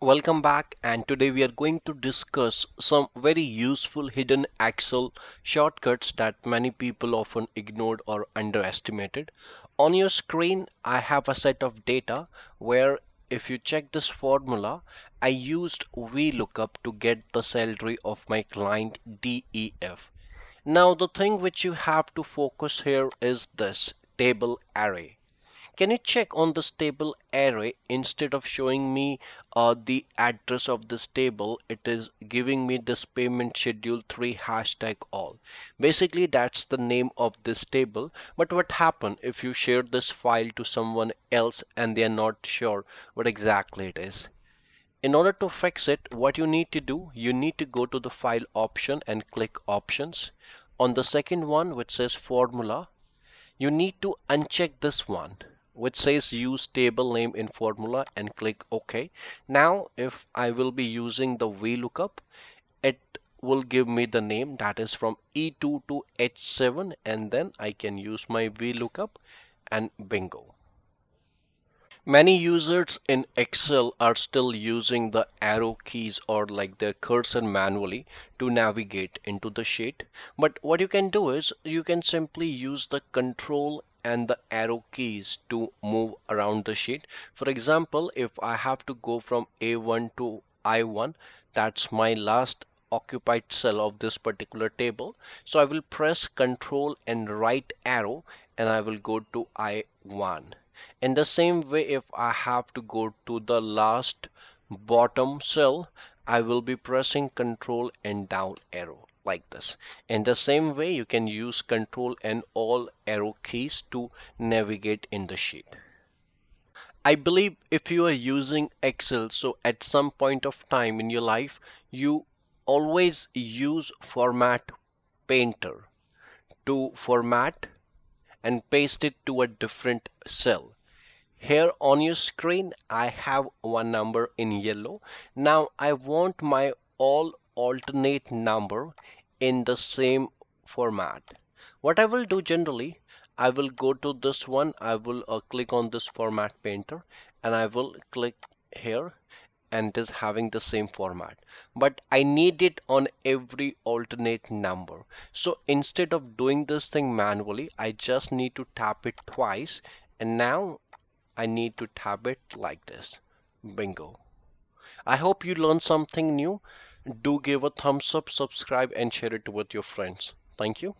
Welcome back, and today we are going to discuss some very useful hidden Excel shortcuts that many people often ignored or underestimated. On your screen, I have a set of data where if you check this formula, I used VLOOKUP to get the salary of my client DEF. Now, the thing which you have to focus here is this table array. Can you check on this table array instead of showing me the address of this table, it is giving me this payment schedule 3 hashtag all. Basically, that's the name of this table. But what happen if you share this file to someone else and they are not sure what exactly it is? In order to fix it, what you need to do, you need to go to the file option and click options. On the second one, which says formula, you need to uncheck this one which says use table name in formula and click OK. Now if I will be using the VLOOKUP, it will give me the name that is from E2 to H7, and then I can use my VLOOKUP and bingo. Many users in Excel are still using the arrow keys or like their cursor manually to navigate into the sheet. But what you can do is you can simply use the control and the arrow keys to move around the sheet. For example, if I have to go from A1 to I1, that's my last occupied cell of this particular table. So I will press control and right arrow and I will go to I1. In the same way, if I have to go to the last bottom cell, I will be pressing control and down arrow like this. In the same way, you can use control and all arrow keys to navigate in the sheet. I believe if you are using Excel, so at some point of time in your life, you always use Format Painter to format and paste it to a different cell. Here on your screen, I have one number in yellow. Now I want my all alternate number in the same format. What I will do generally, I will go to this one. I will click on this format painter and I will click here and it is having the same format, but I need it on every alternate number. So instead of doing this thing manually, I just need to tap it twice, and now I need to tap it like this. Bingo. I hope you learned something new. Do give a thumbs up, subscribe, and share it with your friends. Thank you.